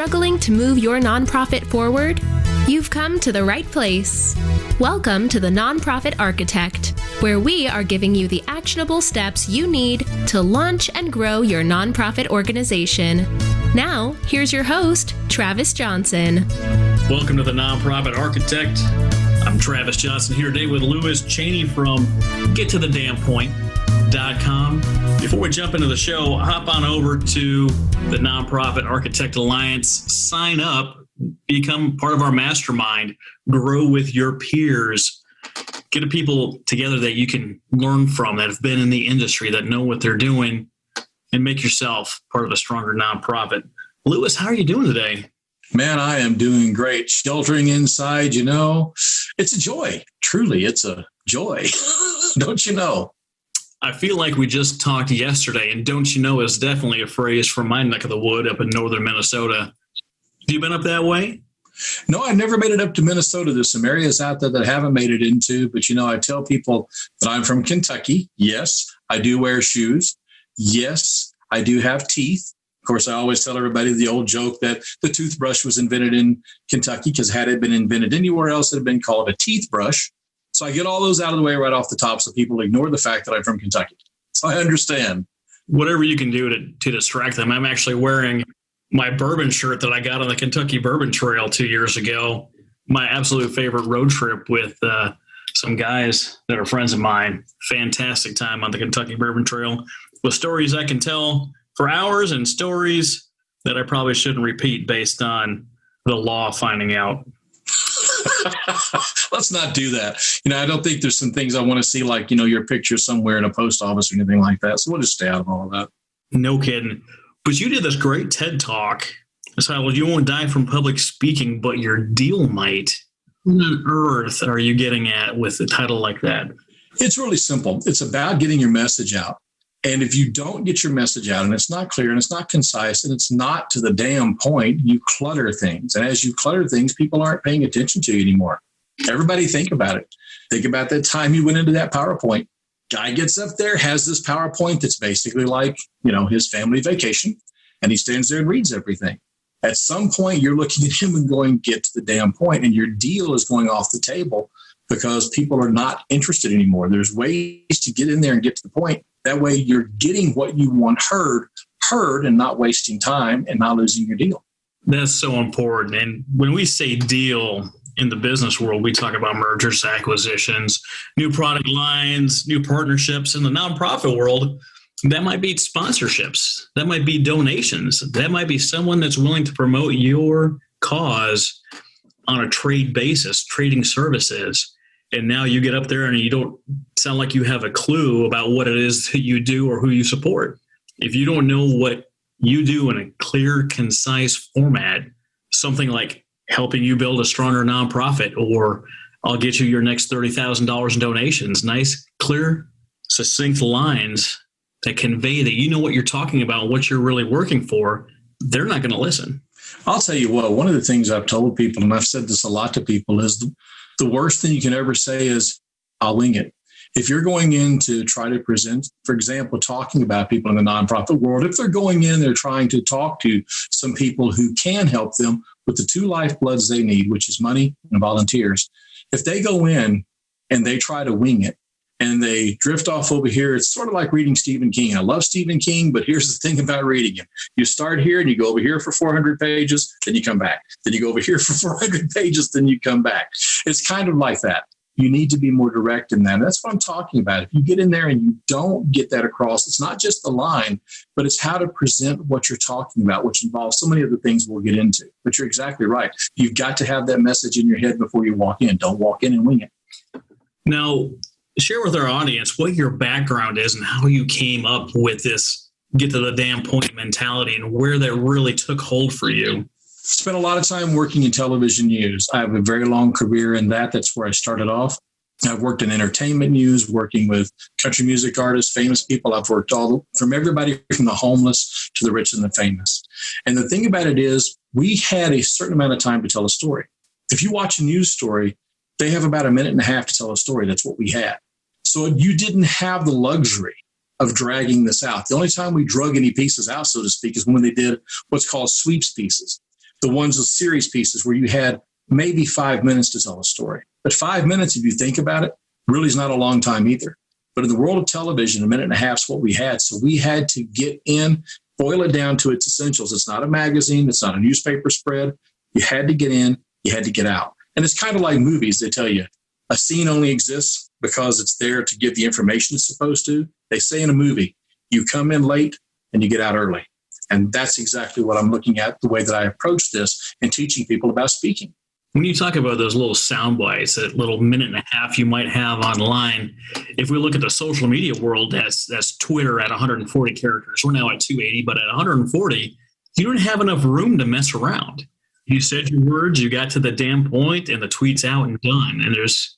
struggling to move your nonprofit forward? You've come to the right place. Welcome to the Nonprofit Architect, where we are giving you the actionable steps you need to launch and grow your nonprofit organization. Now, here's your host, Travis Johnson. Welcome to the Nonprofit Architect. I'm Travis Johnson here today with Lewis Chaney from GetToTheDamnPoint.com. Before we jump into the show, hop on over to the Nonprofit Architect Alliance, sign up, become part of our mastermind, grow with your peers, get the people together that you can learn from, that have been in the industry, that know what they're doing, and make yourself part of a stronger nonprofit. Lewis, how are you doing today? Man, I am doing great. Sheltering inside, it's a joy. Truly, it's a joy. Don't you know? I feel like we just talked yesterday, and don't you know is definitely a phrase from my neck of the wood up in northern Minnesota. Have you been up that way? No, I've never made it up to Minnesota. There's some areas out there that I haven't made it into, but I tell people that I'm from Kentucky. Yes, I do wear shoes. Yes, I do have teeth. Of course, I always tell everybody the old joke that the toothbrush was invented in Kentucky because had it been invented anywhere else, it had been called a teeth brush. So I get all those out of the way right off the top so people ignore the fact that I'm from Kentucky. So I understand. Whatever you can do to distract them. I'm actually wearing my bourbon shirt that I got on the Kentucky Bourbon Trail 2 years ago. My absolute favorite road trip with some guys that are friends of mine. Fantastic time on the Kentucky Bourbon Trail with stories I can tell for hours and stories that I probably shouldn't repeat based on the law finding out. Let's not do that. I don't think there's some things I want to see, like, your picture somewhere in a post office or anything like that. So we'll just stay out of all of that. No kidding. But you did this great TED Talk. So you won't die from public speaking, but your deal might. What on earth are you getting at with a title like that? It's really simple. It's about getting your message out. And if you don't get your message out and it's not clear and it's not concise and it's not to the damn point, you clutter things. And as you clutter things, people aren't paying attention to you anymore. Everybody think about it. Think about that time you went into that PowerPoint. Guy gets up there, has this PowerPoint that's basically like, his family vacation, and he stands there and reads everything. At some point, you're looking at him and going, get to the damn point, and your deal is going off the table because people are not interested anymore. There's ways to get in there and get to the point. That way you're getting what you want heard, and not wasting time and not losing your deal. That's so important. And when we say deal in the business world, we talk about mergers, acquisitions, new product lines, new partnerships. In the nonprofit world, that might be sponsorships. That might be donations. That might be someone that's willing to promote your cause on a trade basis, trading services. And now you get up there and you don't sound like you have a clue about what it is that you do or who you support. If you don't know what you do in a clear, concise format, something like helping you build a stronger nonprofit, or I'll get you your next $30,000 in donations, nice, clear, succinct lines that convey that you know what you're talking about, what you're really working for, they're not going to listen. I'll tell you what, one of the things I've told people, and I've said this a lot to people, is the worst thing you can ever say is, I'll wing it. If you're going in to try to present, for example, talking about people in the nonprofit world, if they're going in, they're trying to talk to some people who can help them with the two lifebloods they need, which is money and volunteers. If they go in and they try to wing it and they drift off over here, it's sort of like reading Stephen King. I love Stephen King, but here's the thing about reading him. You start here and you go over here for 400 pages, then you come back. Then you go over here for 400 pages, then you come back. It's kind of like that. You need to be more direct in that. And that's what I'm talking about. If you get in there and you don't get that across, it's not just the line, but it's how to present what you're talking about, which involves so many other things we'll get into. But you're exactly right. You've got to have that message in your head before you walk in. Don't walk in and wing it. Now, share with our audience what your background is and how you came up with this get to the damn point mentality and where that really took hold for you. Spent a lot of time working in television news. I have a very long career in that. That's where I started off. I've worked in entertainment news, working with country music artists, famous people. I've worked from everybody from the homeless to the rich and the famous. And the thing about it is we had a certain amount of time to tell a story. If you watch a news story, they have about a minute and a half to tell a story. That's what we had. So you didn't have the luxury of dragging this out. The only time we drug any pieces out, so to speak, is when they did what's called sweeps pieces. the ones with series pieces where you had maybe 5 minutes to tell a story. But 5 minutes, if you think about it, really is not a long time either. But in the world of television, a minute and a half is what we had. So we had to get in, boil it down to its essentials. It's not a magazine. It's not a newspaper spread. You had to get in. You had to get out. And it's kind of like movies. They tell you a scene only exists because it's there to give the information it's supposed to. They say in a movie, you come in late and you get out early. And that's exactly what I'm looking at, the way that I approach this and teaching people about speaking. When you talk about those little sound bites, that little minute and a half you might have online, if we look at the social media world, that's Twitter at 140 characters. We're now at 280, but at 140, you don't have enough room to mess around. You said your words, you got to the damn point, and the tweet's out and done, and there's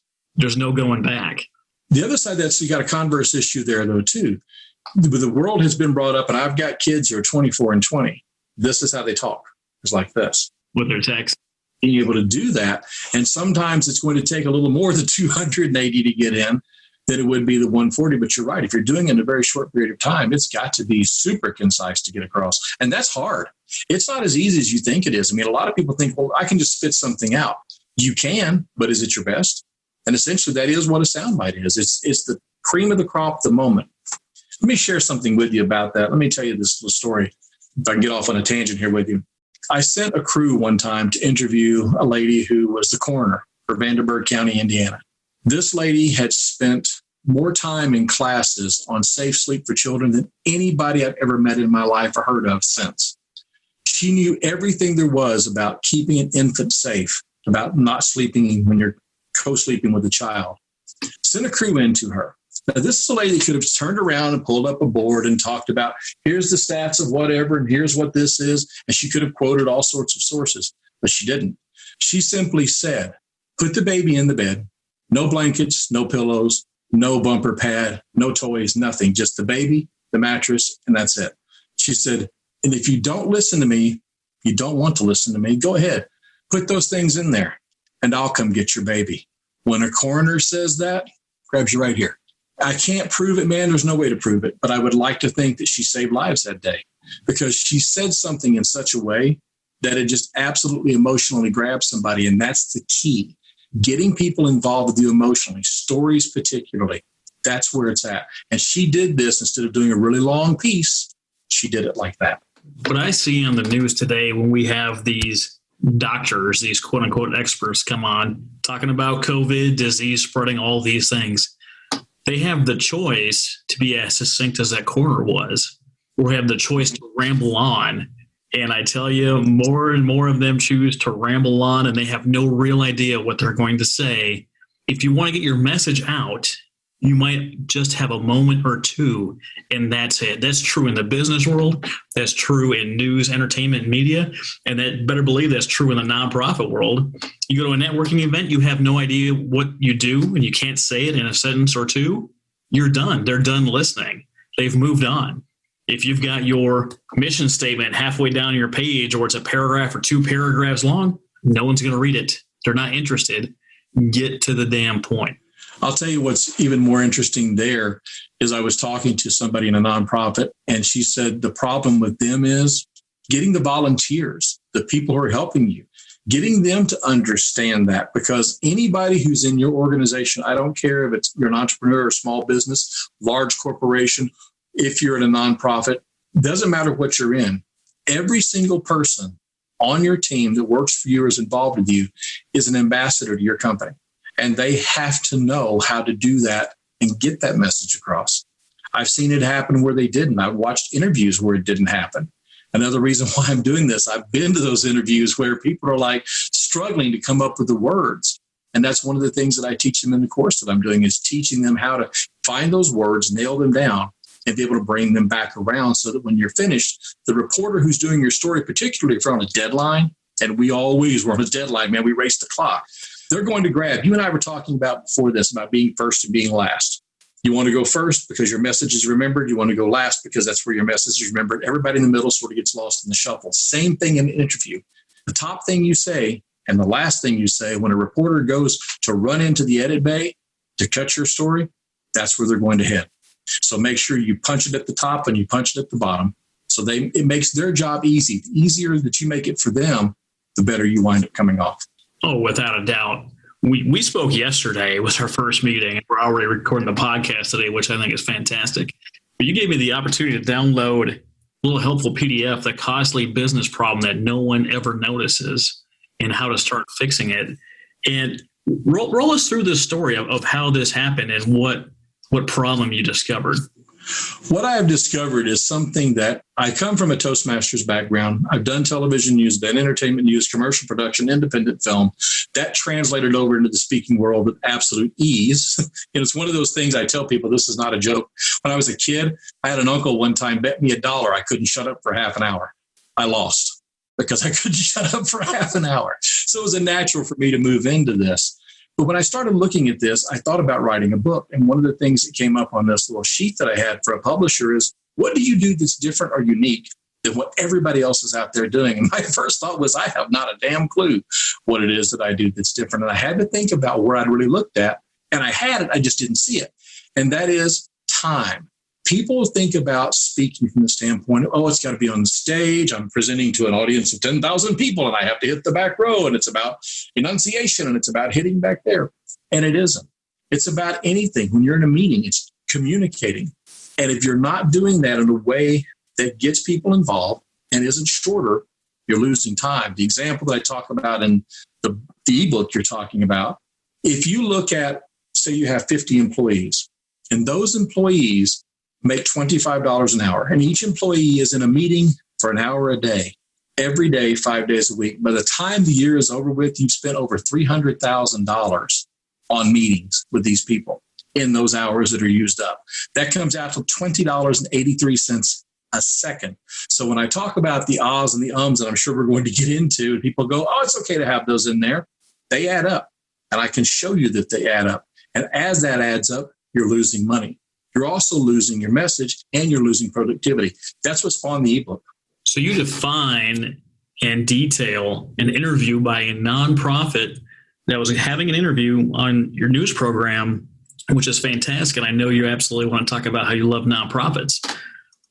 no going back. The other side, that's you got a converse issue there, though, too. The world has been brought up, and I've got kids who are 24 and 20. This is how they talk. It's like this. With their text. Being able to do that. And sometimes it's going to take a little more than 280 to get in than it would be the 140. But you're right. If you're doing it in a very short period of time, it's got to be super concise to get across. And that's hard. It's not as easy as you think it is. I mean, a lot of people think, well, I can just spit something out. You can, but is it your best? And essentially, that is what a soundbite is. It's the cream of the crop, the moment. Let me share something with you about that. Let me tell you this little story. If I can get off on a tangent here with you. I sent a crew one time to interview a lady who was the coroner for Vanderburgh County, Indiana. This lady had spent more time in classes on safe sleep for children than anybody I've ever met in my life or heard of since. She knew everything there was about keeping an infant safe, about not sleeping when you're co-sleeping with a child. Sent a crew into her. Now, this is a lady that could have turned around and pulled up a board and talked about, here's the stats of whatever, and here's what this is. And she could have quoted all sorts of sources, but she didn't. She simply said, put the baby in the bed, no blankets, no pillows, no bumper pad, no toys, nothing, just the baby, the mattress, and that's it. She said, and if you don't listen to me, you don't want to listen to me, go ahead, put those things in there, and I'll come get your baby. When a coroner says that, grabs you right here. I can't prove it, man. There's no way to prove it. But I would like to think that she saved lives that day because she said something in such a way that it just absolutely emotionally grabbed somebody. And that's the key. Getting people involved with you emotionally, stories particularly, that's where it's at. And she did this instead of doing a really long piece. She did it like that. What I see on the news today when we have these doctors, these quote unquote experts come on talking about COVID, disease spreading, all these things. They have the choice to be as succinct as that coroner was, or have the choice to ramble on. And I tell you, more and more of them choose to ramble on, and they have no real idea what they're going to say. If you want to get your message out, you might just have a moment or two, and that's it. That's true in the business world. That's true in news, entertainment, media, and that better believe that's true in the nonprofit world. You go to a networking event, you have no idea what you do, and you can't say it in a sentence or two. You're done. They're done listening. They've moved on. If you've got your mission statement halfway down your page, or it's a paragraph or 2 paragraphs long, no one's going to read it. They're not interested. Get to the damn point. I'll tell you what's even more interesting there is I was talking to somebody in a nonprofit, and she said the problem with them is getting the volunteers, the people who are helping you, getting them to understand that, because anybody who's in your organization, I don't care if you're an entrepreneur or small business, large corporation, if you're in a nonprofit, doesn't matter what you're in. Every single person on your team that works for you or is involved with you is an ambassador to your company. And they have to know how to do that and get that message across. I've seen it happen where they didn't. I've watched interviews where it didn't happen. Another reason why I'm doing this, I've been to those interviews where people are like struggling to come up with the words. And that's one of the things that I teach them in the course that I'm doing, is teaching them how to find those words, nail them down, and be able to bring them back around so that when you're finished, the reporter who's doing your story, particularly if you're on a deadline, and we always were on a deadline, man, we race the clock. They're going to grab. You and I were talking about before this about being first and being last. You want to go first because your message is remembered. You want to go last because that's where your message is remembered. Everybody in the middle sort of gets lost in the shuffle. Same thing in an interview. The top thing you say and the last thing you say when a reporter goes to run into the edit bay to cut your story, that's where they're going to head. So make sure you punch it at the top and you punch it at the bottom. So it makes their job easy. The easier that you make it for them, the better you wind up coming off. Oh, without a doubt. We spoke yesterday. It was our first meeting. We're already recording the podcast today, which I think is fantastic. But you gave me the opportunity to download a little helpful PDF, the costly business problem that no one ever notices and how to start fixing it. And roll us through this story of how this happened and what problem you discovered. What I have discovered is something that I come from a Toastmasters background. I've done television news, done entertainment news, commercial production, independent film. That translated over into the speaking world with absolute ease. And it's one of those things I tell people, this is not a joke. When I was a kid, I had an uncle one time bet me $1 I couldn't shut up for half an hour. I lost because I couldn't shut up for half an hour. So it was a natural for me to move into this. But when I started looking at this, I thought about writing a book. And one of the things that came up on this little sheet that I had for a publisher is, what do you do that's different or unique than what everybody else is out there doing? And my first thought was, I have not a damn clue what it is that I do that's different. And I had to think about where I'd really looked at. And I had it, I just didn't see it. And that is time. People think about speaking from the standpoint, oh, it's got to be on the stage. I'm presenting to an audience of 10,000 people and I have to hit the back row. And it's about enunciation and it's about hitting back there. And it isn't. It's about anything. When you're in a meeting, it's communicating. And if you're not doing that in a way that gets people involved and isn't shorter, you're losing time. The example that I talk about in the ebook you're talking about, if you look at, say you have 50 employees and those employees make $25 an hour. And each employee is in a meeting for an hour a day, every day, 5 days a week. By the time the year is over with, you've spent over $300,000 on meetings with these people in those hours that are used up. That comes out to $20.83 a second. So when I talk about the ahs and the ums that I'm sure we're going to get into, and people go, oh, it's okay to have those in there. They add up. And I can show you that they add up. And as that adds up, you're losing money. You're also losing your message and you're losing productivity. That's what's on the ebook. So you define and detail an interview by a nonprofit that was having an interview on your news program, which is fantastic. And I know you absolutely want to talk about how you love nonprofits.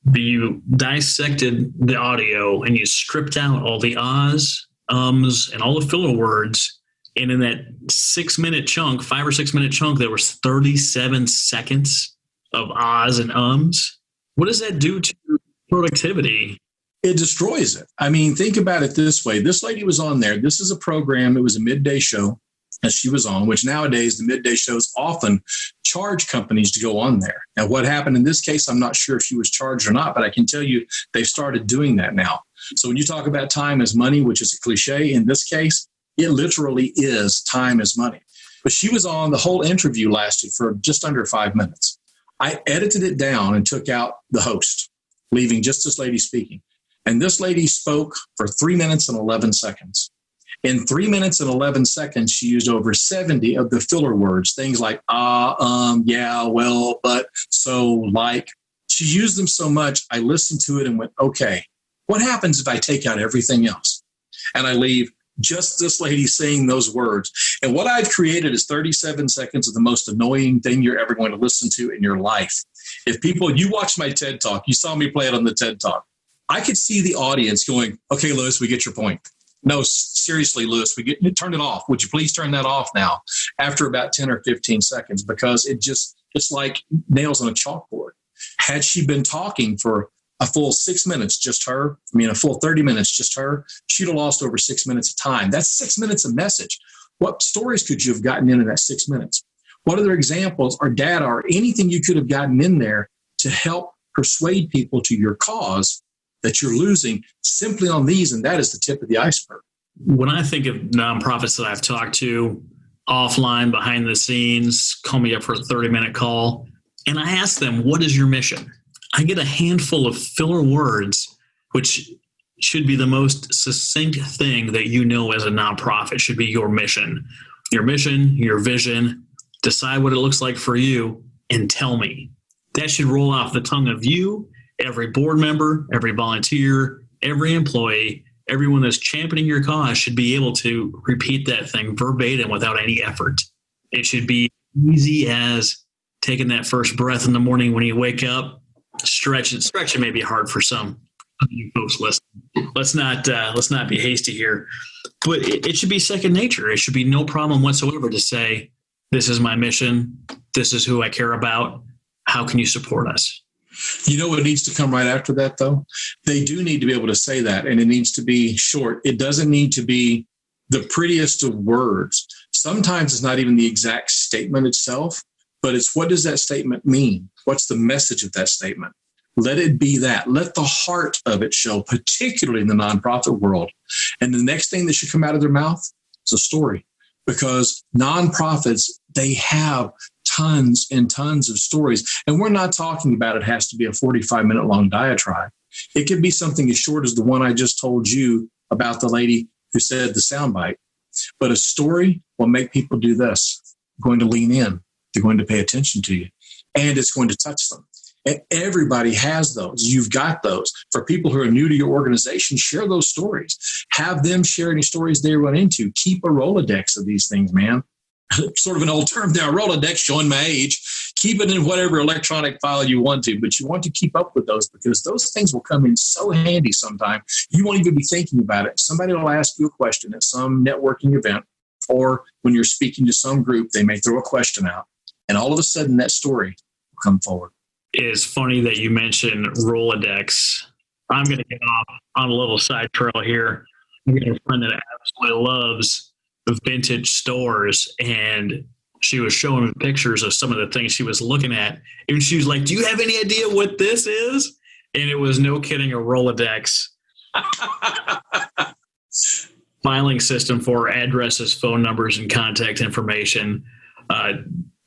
But you dissected the audio and you stripped out all the ahs, ums, and all the filler words. And in that 6 minute chunk, 5 or 6 minute chunk, there was 37 seconds of ahs and ums. What does that do to your productivity? It destroys it. I mean, think about it this way. This lady was on there. This is a program. It was a midday show that she was on, which nowadays the midday shows often charge companies to go on there. Now, what happened in this case, I'm not sure if she was charged or not, but I can tell you they've started doing that now. So when you talk about time as money, which is a cliche in this case, it literally is time as money. But she was on, the whole interview lasted for just under 5 minutes. I edited it down and took out the host, leaving just this lady speaking. And this lady spoke for 3 minutes and 11 seconds. In 3 minutes and 11 seconds, she used over 70 of the filler words, things like, yeah, well, but, so, like. She used them so much, I listened to it and went, okay, what happens if I take out everything else? And I leave just this lady saying those words. And what I've created is 37 seconds of the most annoying thing you're ever going to listen to in your life. If people, you watched my TED Talk, you saw me play it on the TED Talk. I could see the audience going, okay, Lewis, we get your point. No, seriously, Lewis, turn it off. Would you please turn that off now? After about 10 or 15 seconds, because it's like nails on a chalkboard. Had she been talking for a full 6 minutes, just her, a full 30 minutes, just her, she'd have lost over 6 minutes of time. That's 6 minutes of message. What stories could you have gotten in that 6 minutes? What other examples or data or anything you could have gotten in there to help persuade people to your cause that you're losing simply on these? And that is the tip of the iceberg. When I think of nonprofits that I've talked to offline, behind the scenes, call me up for a 30-minute call, and I ask them, what is your mission? I get a handful of filler words, which should be the most succinct thing that you know as a nonprofit should be your mission, your vision, decide what it looks like for you, and tell me. That should roll off the tongue of you, every board member, every volunteer, every employee, everyone that's championing your cause should be able to repeat that thing verbatim without any effort. It should be easy as taking that first breath in the morning when you wake up. Stretching may be hard for some. You folks listen. Let's not be hasty here, but it should be second nature. It should be no problem whatsoever to say, "This is my mission. This is who I care about. How can you support us?" You know what needs to come right after that, though? They do need to be able to say that, and it needs to be short. It doesn't need to be the prettiest of words. Sometimes it's not even the exact statement itself, but it's what does that statement mean? What's the message of that statement? Let it be that. Let the heart of it show, particularly in the nonprofit world. And the next thing that should come out of their mouth is a story, because nonprofits, they have tons and tons of stories. And we're not talking about it has to be a 45-minute long diatribe. It could be something as short as the one I just told you about the lady who said the soundbite. But a story will make people do this. They're going to lean in. They're going to pay attention to you. And it's going to touch them. And everybody has those. You've got those. For people who are new to your organization, share those stories. Have them share any stories they run into. Keep a Rolodex of these things, man. Sort of an old term now, Rolodex, showing my age. Keep it in whatever electronic file you want to, but you want to keep up with those because those things will come in so handy sometime. You won't even be thinking about it. Somebody will ask you a question at some networking event, or when you're speaking to some group, they may throw a question out, and all of a sudden that story will come forward. It's funny that you mentioned Rolodex. I'm going to get off on a little side trail here. I got a friend that absolutely loves vintage stores, and she was showing me pictures of some of the things she was looking at, and she was like, "Do you have any idea what this is?" And it was, no kidding, a Rolodex filing system for addresses, phone numbers, and contact information.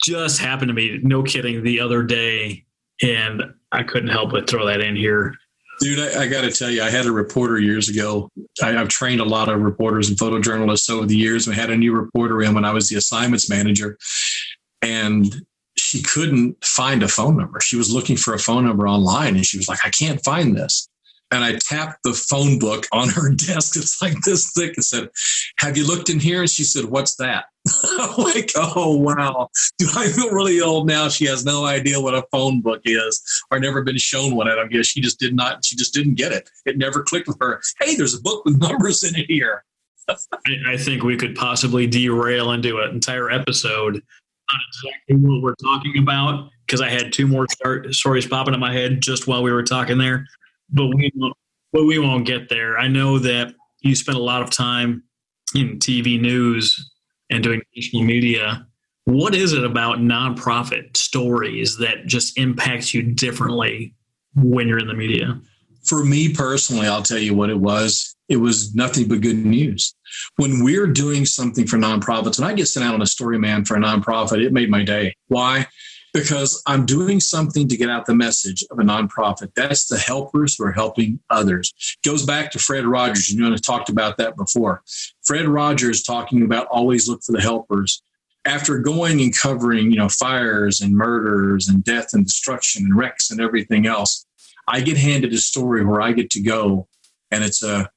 Just happened to me, no kidding, the other day, and I couldn't help but throw that in here. Dude, I got to tell you, I had a reporter years ago. I've trained a lot of reporters and photojournalists over the years. We had a new reporter in when I was the assignments manager, and she couldn't find a phone number. She was looking for a phone number online, and she was like, "I can't find this." And I tapped the phone book on her desk. It's like this thick, and said, "Have you looked in here?" And she said, "What's that?" I'm like, oh, wow. Do I feel really old now? She has no idea what a phone book is, or never been shown one. I guess she just didn't get it. It never clicked with her. Hey, there's a book with numbers in it here. I think we could possibly derail into an entire episode on exactly what we're talking about, because I had two more stories popping in my head just while we were talking there. But we won't get there. I know that you spent a lot of time in TV news and doing digital media. What is it about nonprofit stories that just impacts you differently when you're in the media? For me personally, I'll tell you what it was. It was nothing but good news. When we're doing something for nonprofits, and I get sent out on a story, man, for a nonprofit, it made my day. Why? Because I'm doing something to get out the message of a nonprofit. That's the helpers who are helping others. Goes back to Fred Rogers. You know, I talked about that before. Fred Rogers talking about always look for the helpers. After going and covering, fires and murders and death and destruction and wrecks and everything else, I get handed a story where I get to go, and it's a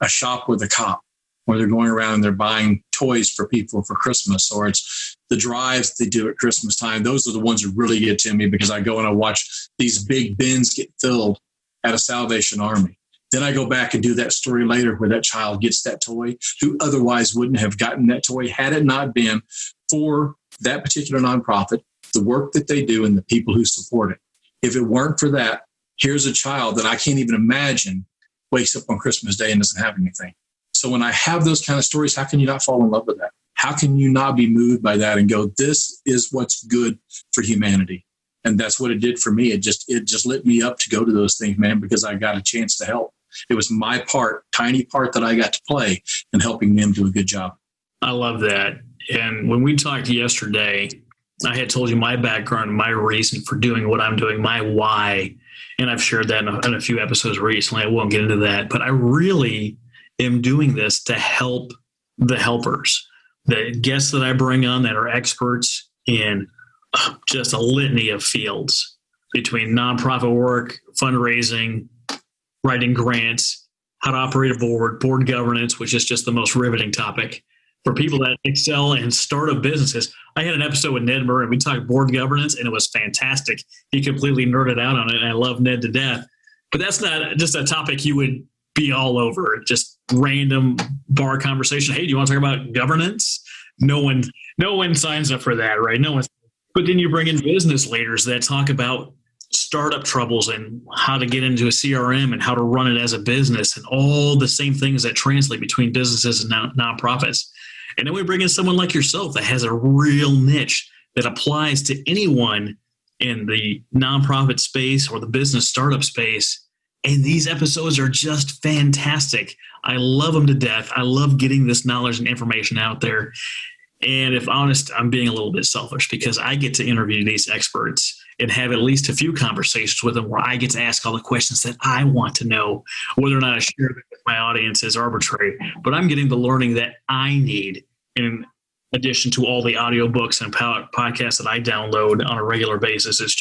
shop with a cop, where they're going around and they're buying toys for people for Christmas, or it's the drives they do at Christmas time. Those are the ones that really get to me, because I go and I watch these big bins get filled at a Salvation Army. Then I go back and do that story later where that child gets that toy who otherwise wouldn't have gotten that toy had it not been for that particular nonprofit, the work that they do, and the people who support it. If it weren't for that, here's a child that I can't even imagine wakes up on Christmas Day and doesn't have anything. So when I have those kind of stories, how can you not fall in love with that? How can you not be moved by that and go, this is what's good for humanity? And that's what it did for me. It just lit me up to go to those things, man, because I got a chance to help. It was my part, tiny part that I got to play in helping them do a good job. I love that. And when we talked yesterday, I had told you my background, my reason for doing what I'm doing, my why. And I've shared that in a few episodes recently. I won't get into that, but I really am doing this to help the helpers, the guests that I bring on that are experts in just a litany of fields between nonprofit work, fundraising, writing grants, how to operate a board governance, which is just the most riveting topic for people that excel in startup businesses. I had an episode with Ned Murray, and we talked board governance, and it was fantastic. He completely nerded out on it, and I love Ned to death But that's not just a topic you would be all over. Just random bar conversation. Hey, do you want to talk about governance? No one signs up for that, right? No one. But then you bring in business leaders that talk about startup troubles and how to get into a CRM and how to run it as a business and all the same things that translate between businesses and nonprofits. And then we bring in someone like yourself that has a real niche that applies to anyone in the nonprofit space or the business startup space. And these episodes are just fantastic. I love them to death. I love getting this knowledge and information out there. And if honest, I'm being a little bit selfish because I get to interview these experts and have at least a few conversations with them where I get to ask all the questions that I want to know. Whether or not I share them with my audience is arbitrary, but I'm getting the learning that I need in addition to all the audiobooks and podcasts that I download on a regular basis. It's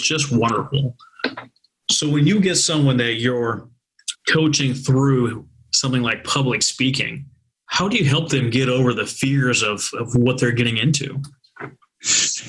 just wonderful. So when you get someone that you're coaching through something like public speaking, how do you help them get over the fears of what they're getting into?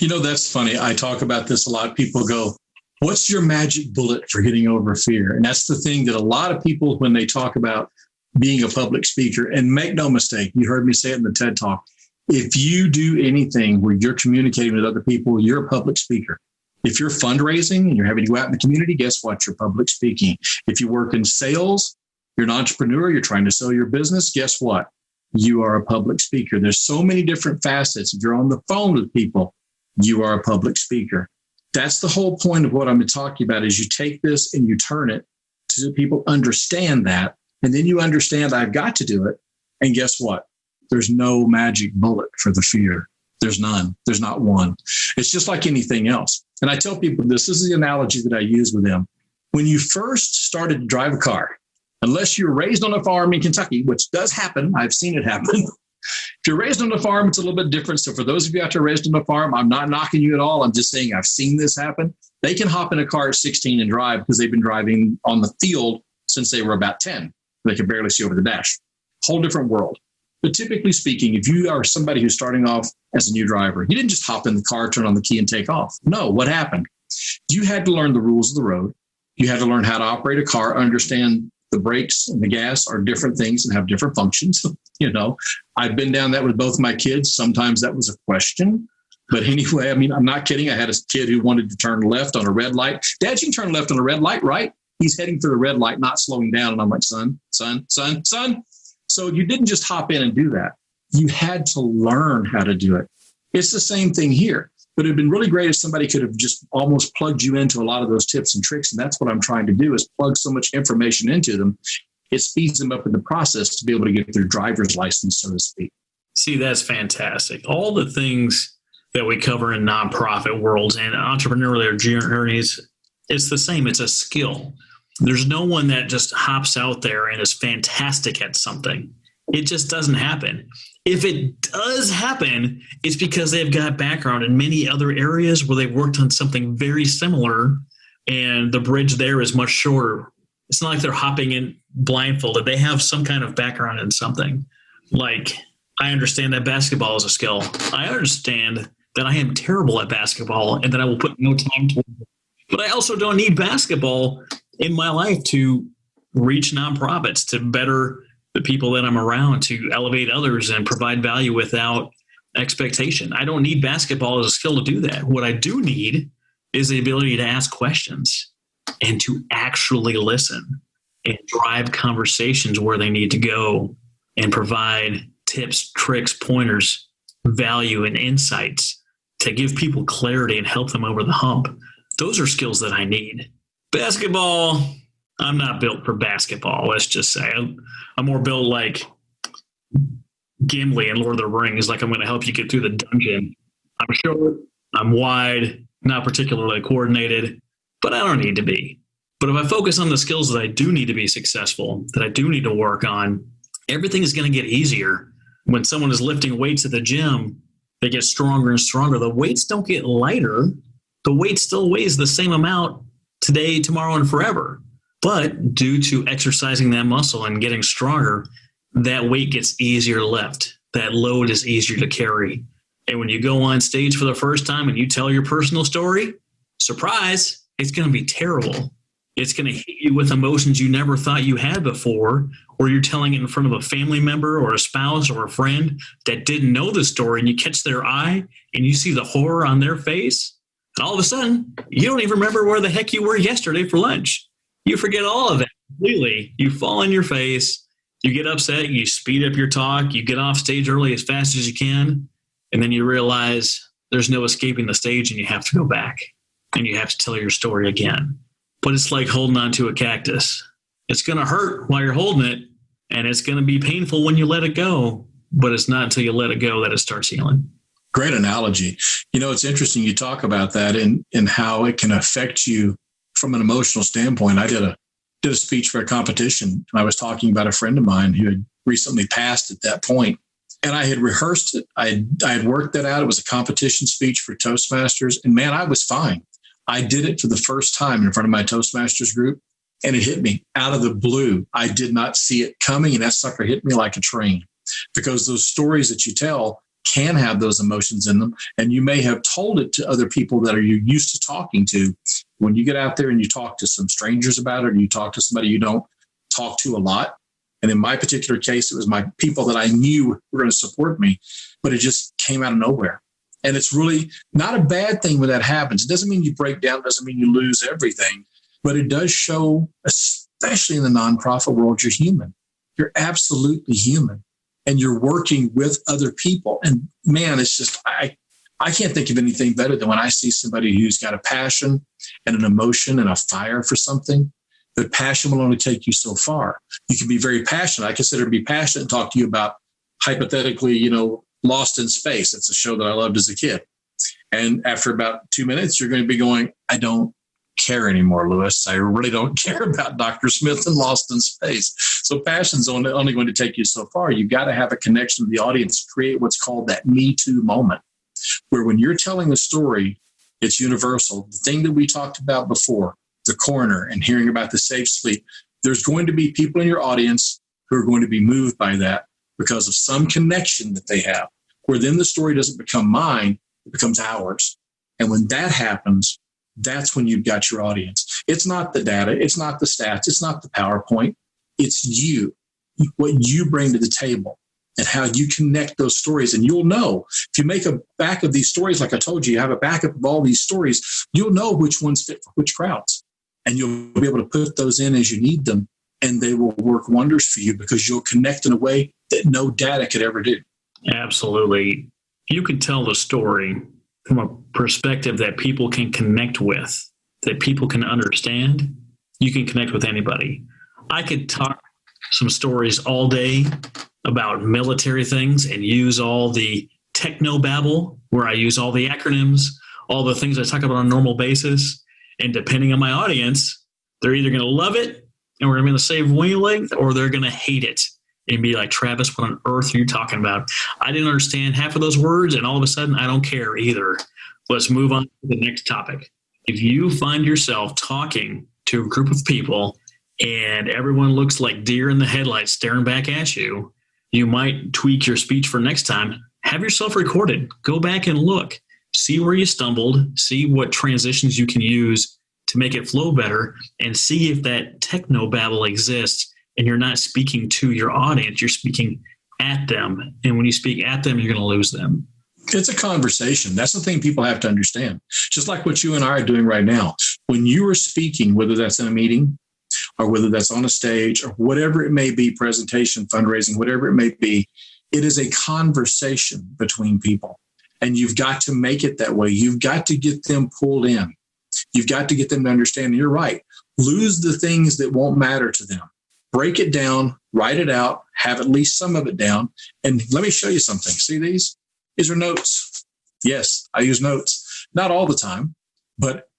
That's funny. I talk about this a lot. People go, what's your magic bullet for getting over fear? And that's the thing that a lot of people, when they talk about being a public speaker, and make no mistake, you heard me say it in the TED Talk, if you do anything where you're communicating with other people, you're a public speaker. If you're fundraising and you're having to go out in the community, guess what? You're public speaking. If you work in sales, you're an entrepreneur, you're trying to sell your business, guess what? You are a public speaker. There's so many different facets. If you're on the phone with people, you are a public speaker. That's the whole point of what I'm talking about is you take this and you turn it so people understand that. And then you understand I've got to do it. And guess what? There's no magic bullet for the fear. There's none. There's not one. It's just like anything else. And I tell people, this is the analogy that I use with them. When you first started to drive a car, unless you're raised on a farm in Kentucky, which does happen, I've seen it happen. If you're raised on a farm, it's a little bit different. So for those of you out there raised on a farm, I'm not knocking you at all. I'm just saying I've seen this happen. They can hop in a car at 16 and drive because they've been driving on the field since they were about 10. They can barely see over the dash. Whole different world. But typically speaking, if you are somebody who's starting off as a new driver, you didn't just hop in the car, turn on the key, and take off. No, what happened? You had to learn the rules of the road. You had to learn how to operate a car, understand the brakes and the gas are different things and have different functions. I've been down that with both my kids. Sometimes that was a question. But anyway, I'm not kidding. I had a kid who wanted to turn left on a red light. Dad, you can turn left on a red light, right? He's heading for the red light, not slowing down. And I'm like, son. So you didn't just hop in and do that. You had to learn how to do it. It's the same thing here. But it'd been really great if somebody could have just almost plugged you into a lot of those tips and tricks. And that's what I'm trying to do is plug so much information into them. It speeds them up in the process to be able to get their driver's license, so to speak. See, that's fantastic. All the things that we cover in nonprofit worlds and entrepreneurial journeys, it's the same. It's a skill. There's no one that just hops out there and is fantastic at something. It just doesn't happen. If it does happen, it's because they've got background in many other areas where they've worked on something very similar, and the bridge there is much shorter. It's not like they're hopping in blindfolded. They have some kind of background in something. Like, I understand that basketball is a skill. I understand that I am terrible at basketball and that I will put no time toward it. But I also don't need basketball in my life to reach nonprofits, to better the people that I'm around, to elevate others and provide value without expectation. I don't need basketball as a skill to do that. What I do need is the ability to ask questions and to actually listen and drive conversations where they need to go and provide tips, tricks, pointers, value, and insights to give people clarity and help them over the hump. Those are skills that I need. Basketball, I'm not built for basketball, let's just say. I'm more built like Gimli in Lord of the Rings, like I'm going to help you get through the dungeon. I'm short, I'm wide, not particularly coordinated, but I don't need to be. But if I focus on the skills that I do need to be successful, that I do need to work on, everything is going to get easier. When someone is lifting weights at the gym, they get stronger and stronger. The weights don't get lighter. The weight still weighs the same amount today, tomorrow, and forever. But due to exercising that muscle and getting stronger, that weight gets easier to lift. That load is easier to carry. And when you go on stage for the first time and you tell your personal story, surprise, it's going to be terrible. It's going to hit you with emotions you never thought you had before, or you're telling it in front of a family member or a spouse or a friend that didn't know the story, and you catch their eye and you see the horror on their face. And all of a sudden, you don't even remember where the heck you were yesterday for lunch. You forget all of that completely. You fall on your face, you get upset, you speed up your talk, you get off stage early as fast as you can, and then you realize there's no escaping the stage and you have to go back and you have to tell your story again. But it's like holding on to a cactus. It's going to hurt while you're holding it, and it's going to be painful when you let it go, but it's not until you let it go that it starts healing. Great analogy. It's interesting you talk about that and how it can affect you from an emotional standpoint. I did a speech for a competition, and I was talking about a friend of mine who had recently passed at that point. And I had rehearsed it. I had worked that out. It was a competition speech for Toastmasters. And man, I was fine. I did it for the first time in front of my Toastmasters group, and it hit me out of the blue. I did not see it coming, and that sucker hit me like a train, because those stories that you tell can have those emotions in them. And you may have told it to other people that are you used to talking to. When you get out there and you talk to some strangers about it, or you talk to somebody you don't talk to a lot. And in my particular case, it was my people that I knew were going to support me, but it just came out of nowhere. And it's really not a bad thing when that happens. It doesn't mean you break down, doesn't mean you lose everything, but it does show, especially in the nonprofit world, you're human. You're absolutely human, and you're working with other people. And man, it's just, I can't think of anything better than when I see somebody who's got a passion and an emotion and a fire for something. But passion will only take you so far. You can be very passionate. I consider to be passionate and talk to you about, hypothetically, Lost in Space. It's a show that I loved as a kid. And after about 2 minutes, you're going to be going, I don't care anymore, Lewis. I really don't care about Dr. Smith and Lost in Space. So passion's only going to take you so far. You've got to have a connection with the audience, create what's called that Me Too moment, where when you're telling a story, it's universal. The thing that we talked about before, the coroner and hearing about the safe sleep, there's going to be people in your audience who are going to be moved by that because of some connection that they have, where then the story doesn't become mine, it becomes ours. And when that happens, that's when you've got your audience. It's not the data, it's not the stats, it's not the PowerPoint, it's you, what you bring to the table and how you connect those stories. And you'll know, if you make a back of these stories, like I told you, you have a backup of all these stories, you'll know which ones fit for which crowds. And you'll be able to put those in as you need them, and they will work wonders for you because you'll connect in a way that no data could ever do. Absolutely. You can tell the story from a perspective that people can connect with, that people can understand. You can connect with anybody. I could talk some stories all day about military things and use all the technobabble, where I use all the acronyms, all the things I talk about on a normal basis. And depending on my audience, they're either going to love it and we're going to save wavelength, or they're going to hate it and be like, Travis, what on earth are you talking about? I didn't understand half of those words, and all of a sudden, I don't care either. Let's move on to the next topic. If you find yourself talking to a group of people and everyone looks like deer in the headlights staring back at you, you might tweak your speech for next time. Have yourself recorded. Go back and look. See where you stumbled. See what transitions you can use to make it flow better, and see if that technobabble exists and you're not speaking to your audience, you're speaking at them. And when you speak at them, you're going to lose them. It's a conversation. That's the thing people have to understand. Just like what you and I are doing right now. When you are speaking, whether that's in a meeting or whether that's on a stage or whatever it may be, presentation, fundraising, whatever it may be, it is a conversation between people. And you've got to make it that way. You've got to get them pulled in. You've got to get them to understand. And you're right. Lose the things that won't matter to them. Break it down, write it out, have at least some of it down. And let me show you something. See these? These are notes. Yes, I use notes. Not all the time, but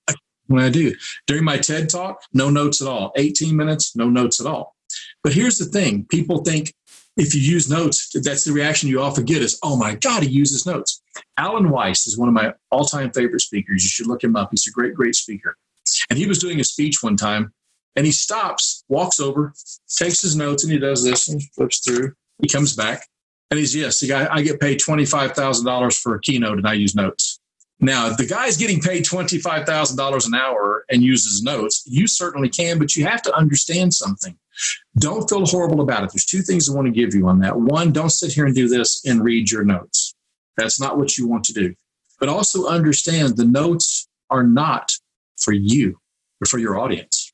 when I do. During my TED Talk, no notes at all. 18 minutes, no notes at all. But here's the thing. People think if you use notes, that's the reaction you often get is, oh my God, he uses notes. Alan Weiss is one of my all-time favorite speakers. You should look him up. He's a great, great speaker. And he was doing a speech one time, and he stops, walks over, takes his notes, and he does this and flips through. He comes back, and he's, yes, I get paid $25,000 for a keynote, and I use notes. Now, if the guy's getting paid $25,000 an hour and uses notes, you certainly can, but you have to understand something. Don't feel horrible about it. There's two things I want to give you on that. One, don't sit here and do this and read your notes. That's not what you want to do. But also understand the notes are not for you, but for your audience.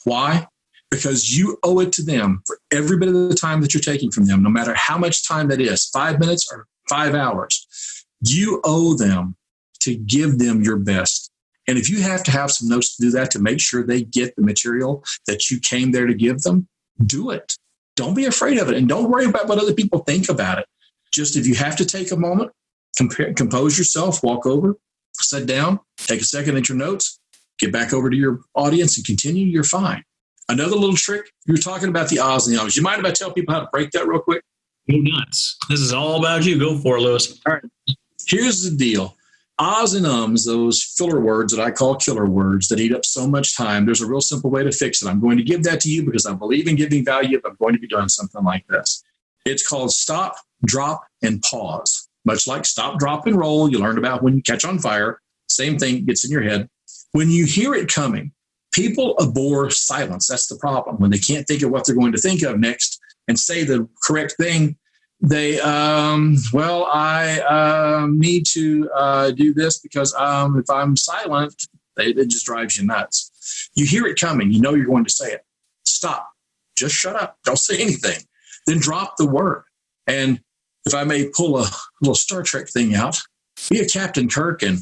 Why? Because you owe it to them for every bit of the time that you're taking from them, no matter how much time that is, 5 minutes or 5 hours. You owe them to give them your best. And if you have to have some notes to do that, to make sure they get the material that you came there to give them, do it. Don't be afraid of it. And don't worry about what other people think about it. Just if you have to take a moment, compose yourself, walk over, sit down, take a second at your notes, get back over to your audience and continue, you're fine. Another little trick, you were talking about the ahs and the ums. You mind if I tell people how to break that real quick? Go nuts. This is all about you. Go for it, Lewis. All right. Here's the deal. Ahs and ums, those filler words that I call killer words that eat up so much time, there's a real simple way to fix it. I'm going to give that to you because I believe in giving value if I'm going to be doing something like this. It's called stop, drop, and pause. Much like stop, drop, and roll you learned about when you catch on fire. Same thing gets in your head. When you hear it coming, people abhor silence. That's the problem. When they can't think of what they're going to think of next and say the correct thing, they, I need to do this because if I'm silent, it just drives you nuts. You hear it coming. You know you're going to say it. Stop. Just shut up. Don't say anything. Then drop the word. And if I may pull a little Star Trek thing out, be a Captain Kirk and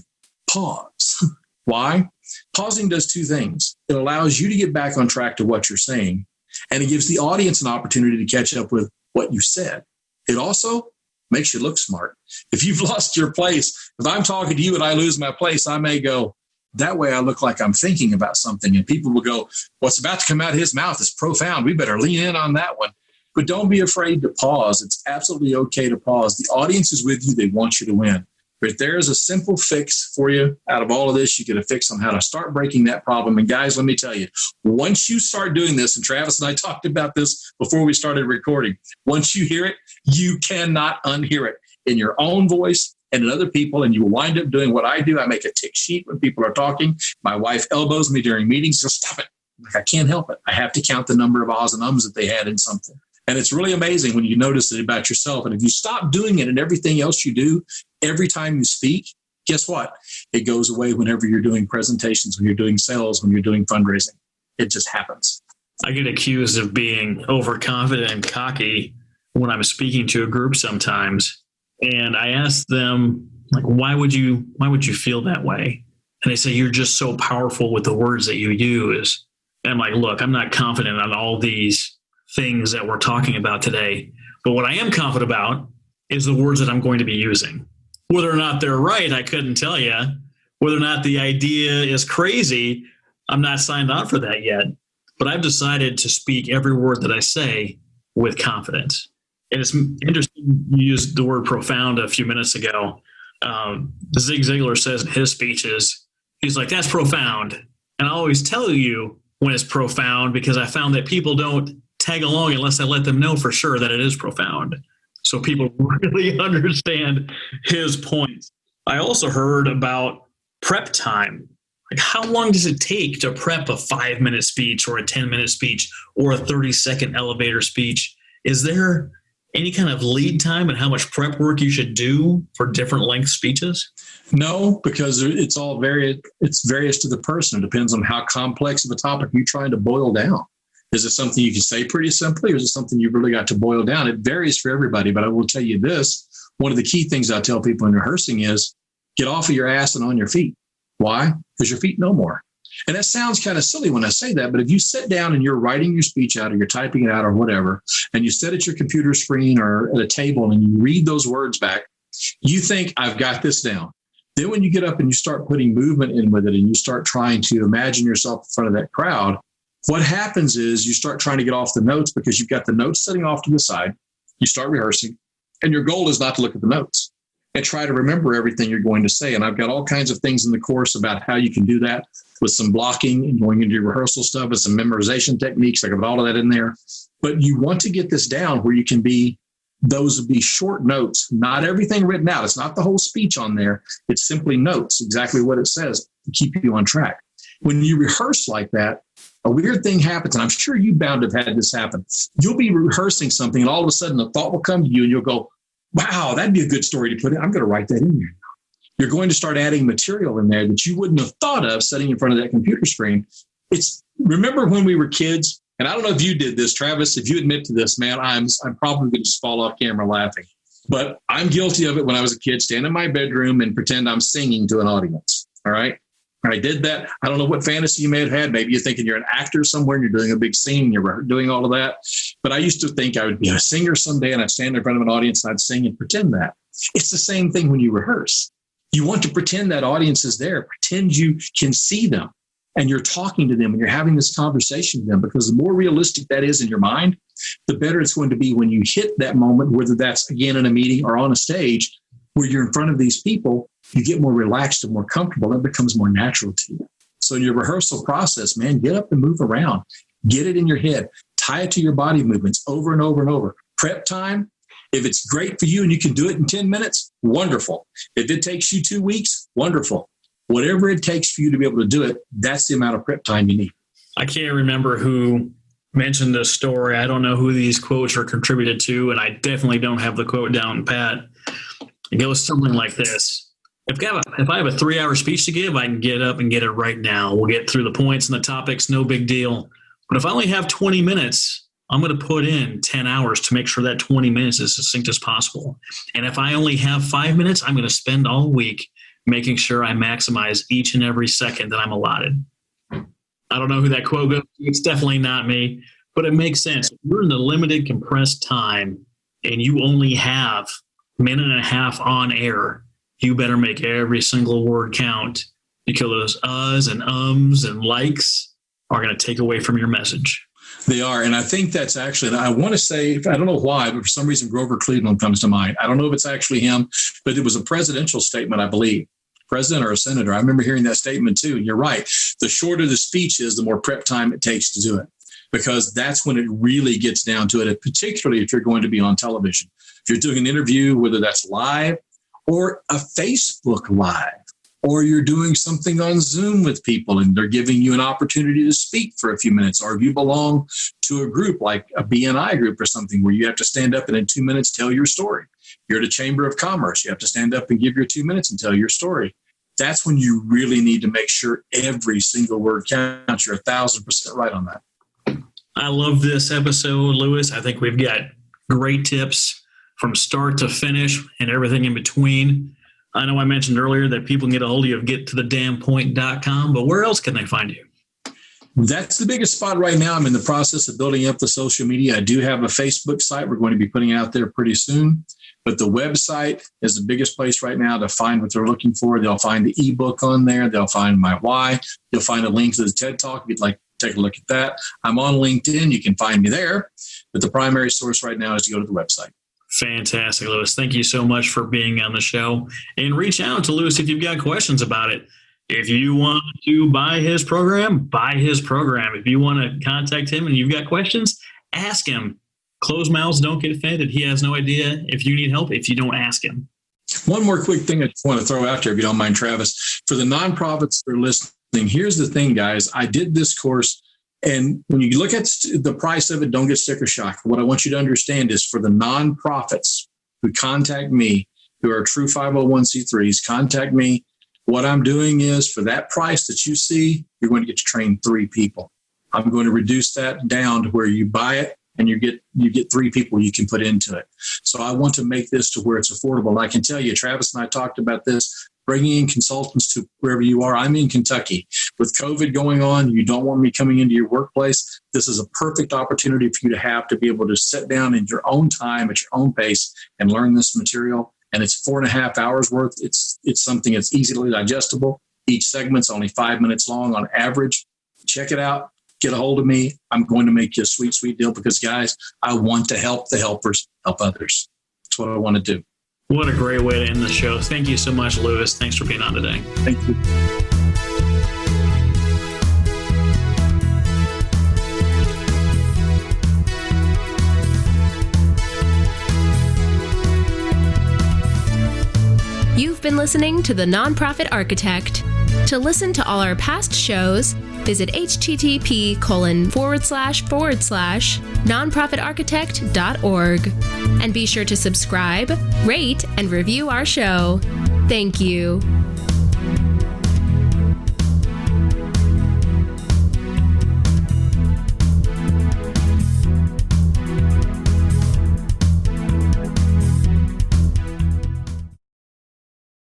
pause. Why? Pausing does two things. It allows you to get back on track to what you're saying, and it gives the audience an opportunity to catch up with what you said. It also makes you look smart. If you've lost your place, if I'm talking to you and I lose my place, I may go, that way I look like I'm thinking about something, and people will go, what's about to come out of his mouth is profound. We better lean in on that one. But don't be afraid to pause. It's absolutely okay to pause. The audience is with you. They want you to win. But there is a simple fix for you out of all of this. You get a fix on how to start breaking that problem. And guys, let me tell you, once you start doing this, and Travis and I talked about this before we started recording, once you hear it, you cannot unhear it in your own voice and in other people. And you will wind up doing what I do. I make a tick sheet when people are talking. My wife elbows me during meetings. Just stop it. I can't help it. I have to count the number of ahs and ums that they had in something. And it's really amazing when you notice it about yourself. And if you stop doing it and everything else you do, every time you speak, guess what? It goes away whenever you're doing presentations, when you're doing sales, when you're doing fundraising. It just happens. I get accused of being overconfident and cocky when I'm speaking to a group sometimes. And I ask them, like, why would you feel that way? And they say, you're just so powerful with the words that you use. And I'm like, look, I'm not confident on all these things that we're talking about today. But what I am confident about is the words that I'm going to be using. Whether or not they're right, I couldn't tell you. Whether or not the idea is crazy, I'm not signed on for that yet. But I've decided to speak every word that I say with confidence. And it's interesting, you used the word profound a few minutes ago. Zig Ziglar says in his speeches, he's like, that's profound. And I always tell you when it's profound because I found that people don't tag along unless I let them know for sure that it is profound. So people really understand his point. I also heard about prep time. Like, how long does it take to prep a 5-minute speech or a 10-minute speech or a 30-second elevator speech? Is there any kind of lead time and how much prep work you should do for different length speeches? No, because it's various to the person. It depends on how complex of a topic you're trying to boil down. Is it something you can say pretty simply, or is it something you really got to boil down? It varies for everybody, but I will tell you this. One of the key things I tell people in rehearsing is get off of your ass and on your feet. Why? Because your feet know more. And that sounds kind of silly when I say that, but if you sit down and you're writing your speech out or you're typing it out or whatever, and you sit at your computer screen or at a table and you read those words back, you think, I've got this down. Then when you get up and you start putting movement in with it and you start trying to imagine yourself in front of that crowd, what happens is you start trying to get off the notes because you've got the notes sitting off to the side. You start rehearsing, and your goal is not to look at the notes and try to remember everything you're going to say. And I've got all kinds of things in the course about how you can do that with some blocking and going into your rehearsal stuff and some memorization techniques. I got all of that in there. But you want to get this down where you can be those would be short notes, not everything written out. It's not the whole speech on there. It's simply notes, exactly what it says to keep you on track. When you rehearse like that, a weird thing happens, and I'm sure you bound to have had this happen. You'll be rehearsing something, and all of a sudden a thought will come to you, and you'll go, wow, that'd be a good story to put in. I'm going to write that in there. You're going to start adding material in there that you wouldn't have thought of sitting in front of that computer screen. Remember when we were kids, and I don't know if you did this, Travis, if you admit to this, man, I'm probably going to just fall off camera laughing. But I'm guilty of it when I was a kid, stand in my bedroom and pretend I'm singing to an audience. All right. I did that. I don't know what fantasy you may have had. Maybe you're thinking you're an actor somewhere and you're doing a big scene, you're doing all of that. But I used to think I would be a singer someday and I'd stand in front of an audience and I'd sing and pretend that. It's the same thing when you rehearse. You want to pretend that audience is there, pretend you can see them and you're talking to them and you're having this conversation with them, because the more realistic that is in your mind, the better it's going to be when you hit that moment, whether that's again in a meeting or on a stage where you're in front of these people. You get more relaxed and more comfortable. It becomes more natural to you. So in your rehearsal process, man, get up and move around. Get it in your head. Tie it to your body movements over and over and over. Prep time, if it's great for you and you can do it in 10 minutes, wonderful. If it takes you 2 weeks, wonderful. Whatever it takes for you to be able to do it, that's the amount of prep time you need. I can't remember who mentioned this story. I don't know who these quotes are contributed to, and I definitely don't have the quote down pat. It goes something like this. If I have a 3-hour speech to give, I can get up and get it right now. We'll get through the points and the topics, no big deal. But if I only have 20 minutes, I'm going to put in 10 hours to make sure that 20 minutes is succinct as possible. And if I only have 5 minutes, I'm going to spend all week making sure I maximize each and every second that I'm allotted. I don't know who that quote goes to. It's definitely not me, but it makes sense. If you're in the limited compressed time and you only have a minute and a half on air, you better make every single word count, because those uhs and ums and likes are going to take away from your message. They are. And I think that's actually, and I want to say, I don't know why, but for some reason, Grover Cleveland comes to mind. I don't know if it's actually him, but it was a presidential statement, I believe. President or a senator. I remember hearing that statement too. And you're right. The shorter the speech is, the more prep time it takes to do it, because that's when it really gets down to it, and particularly if you're going to be on television. If you're doing an interview, whether that's live or a Facebook Live, or you're doing something on Zoom with people and they're giving you an opportunity to speak for a few minutes, or if you belong to a group like a BNI group or something where you have to stand up and in 2 minutes tell your story. You're at a Chamber of Commerce. You have to stand up and give your 2 minutes and tell your story. That's when you really need to make sure every single word counts. You're 1,000% right on that. I love this episode, Lewis. I think we've got great tips from start to finish and everything in between. I know I mentioned earlier that people can get a hold of you at gettothodamnpoint.com, but where else can they find you? That's the biggest spot right now. I'm in the process of building up the social media. I do have a Facebook site we're going to be putting out there pretty soon, but the website is the biggest place right now to find what they're looking for. They'll find the ebook on there. They'll find my why. You'll find a link to the TED Talk if you'd like to take a look at that. I'm on LinkedIn. You can find me there, but the primary source right now is to go to the website. Fantastic, Lewis. Thank you so much for being on the show. And reach out to Lewis if you've got questions about it. If you want to buy his program, buy his program. If you want to contact him and you've got questions, ask him. Closed mouths don't get offended. He has no idea if you need help if you don't ask him. One more quick thing I just want to throw out there, if you don't mind, Travis. For the nonprofits that are listening, here's the thing, guys. I did this course, and when you look at the price of it, don't get sticker shock. What I want you to understand is for the nonprofits who contact me, who are true 501c3s, contact me. What I'm doing is for that price that you see, you're going to get to train 3 people. I'm going to reduce that down to where you buy it and you get 3 people you can put into it. So I want to make this to where it's affordable. And I can tell you, Travis and I talked about this, bringing in consultants to wherever you are. I'm in Kentucky. With COVID going on, you don't want me coming into your workplace. This is a perfect opportunity for you to be able to sit down in your own time at your own pace and learn this material. And it's 4.5 hours worth. It's something that's easily digestible. Each segment's only 5 minutes long on average. Check it out. Get a hold of me. I'm going to make you a sweet, sweet deal because, guys, I want to help the helpers help others. That's what I want to do. What a great way to end the show. Thank you so much, Lewis. Thanks for being on today. Thank you. You've been listening to The Nonprofit Architect. To listen to all our past shows, visit http://nonprofitarchitect.org. And be sure to subscribe, rate, and review our show. Thank you.